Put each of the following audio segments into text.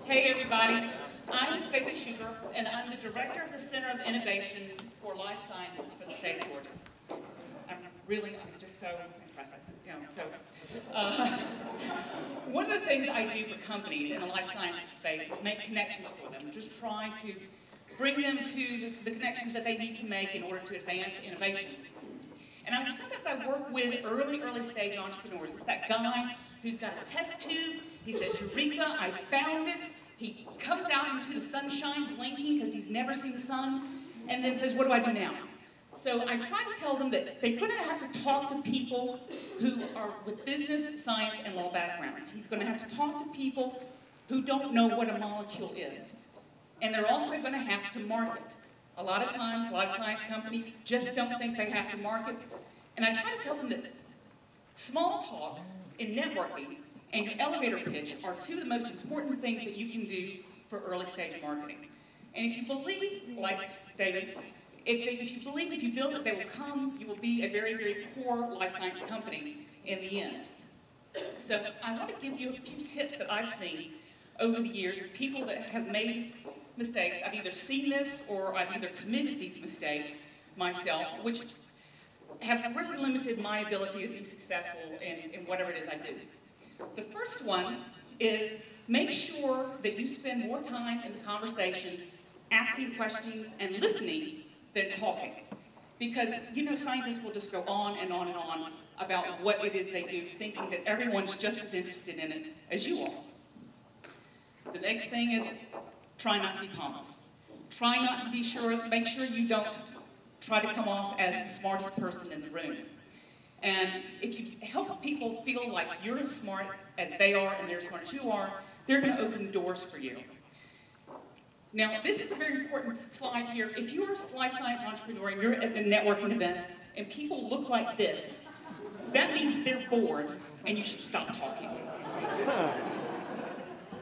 Hey everybody, I'm Stacy Shuker, and I'm the Director of the Center of Innovation for Life Sciences for the state of Georgia. I'm just so impressive. One of the things I do for companies in the life sciences space is make connections for them, just try to bring them to the connections that they need to make in order to advance innovation. And sometimes I work with early stage entrepreneurs. It's that guy who's got a test tube. He says, "Eureka, I found it." He comes out into the sunshine blinking because he's never seen the sun, and then says, "What do I do now?" So I try to tell them that they're going to have to talk to people who are with business, science, and law backgrounds. He's going to have to talk to people who don't know what a molecule is. And they're also going to have to market. A lot of times, life science companies just don't think they have to market. And I try to tell them that small talk and networking and your elevator pitch are two of the most important things that you can do for early stage marketing. And if you believe, like David, if you believe if you build it, they will come, you will be a very, very poor life science company in the end. So I want to give you a few tips that I've seen over the years of people that have made mistakes. I've either seen this or I've either committed these mistakes myself, which have really limited my ability to be successful in whatever it is I do. The first one is make sure that you spend more time in the conversation asking questions and listening than talking. Because, scientists will just go on and on and on about what it is they do, thinking that everyone's just as interested in it as you are. The next thing is try not to be pompous. Try not to make sure you don't try to come off as the smartest person in the room. And if you help people feel like you're as smart as they are and they're as smart as you are, they're going to open doors for you. Now, this is a very important slide here. If you're a life science entrepreneur and you're at a networking event and people look like this, that means they're bored and you should stop talking.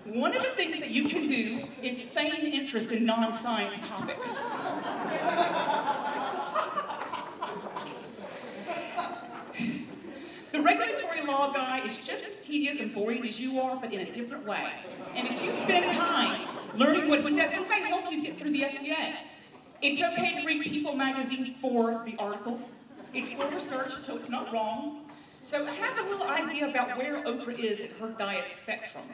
One of the things that you can do is feign interest in non-science topics. The regulatory law guy is just as tedious and boring as you are, but in a different way. And if you spend time learning what he does, he may help you get through the FDA. It's okay to read People magazine for the articles. It's for research, so it's not wrong. So have a little idea about where Oprah is in her diet spectrum.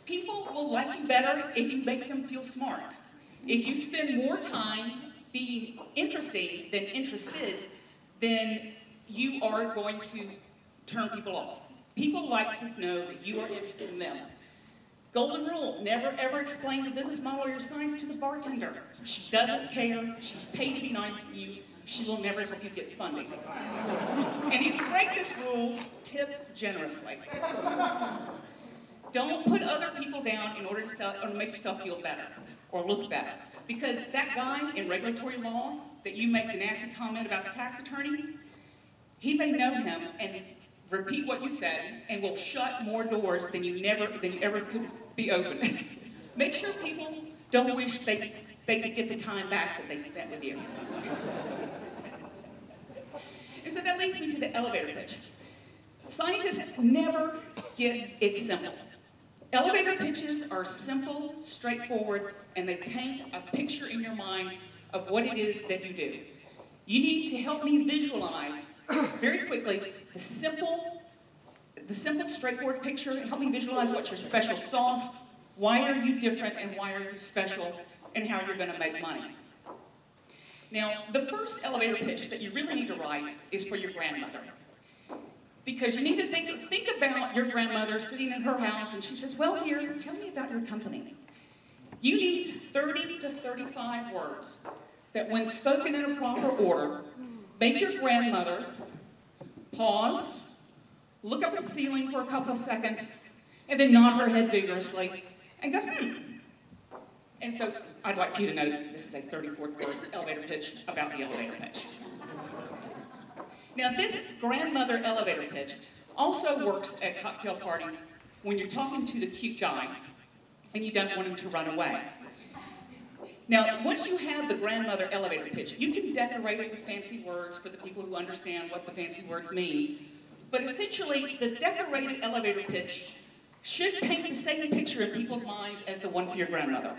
People will like you better if you make them feel smart. If you spend more time being interesting than interested, then you are going to turn people off. People like to know that you are interested in them. Golden rule, never ever explain the business model or your science to the bartender. She doesn't care, she's paid to be nice to you, she will never help you get funding. And if you break this rule, tip generously. Don't put other people down in order to make yourself feel better or look better. Because that guy in regulatory law that you make the nasty comment about the tax attorney, he may know him and repeat what you said and will shut more doors than you ever could be opened. Make sure people don't wish they could get the time back that they spent with you. And so that leads me to the elevator pitch. Scientists never get it simple. Elevator pitches are simple, straightforward, and they paint a picture in your mind of what it is that you do. You need to help me visualize very quickly the simple, straightforward picture. Help me visualize what's your special sauce, why are you different, and why are you special, and how you're going to make money. Now, the first elevator pitch that you really need to write is for your grandmother. Because you need to think about your grandmother sitting in her house and she says, "Well, dear, tell me about your company." You need 30 to 35 words that, when spoken in a proper order, make your grandmother pause, look up at the ceiling for a couple of seconds, and then nod her head vigorously and go, And so I'd like for you to know this is a 34-word elevator pitch about the elevator pitch. Now, this grandmother elevator pitch also works at cocktail parties when you're talking to the cute guy and you don't want him to run away. Now, once you have the grandmother elevator pitch, you can decorate it with fancy words for the people who understand what the fancy words mean. But essentially, the decorated elevator pitch should paint the same picture in people's minds as the one for your grandmother.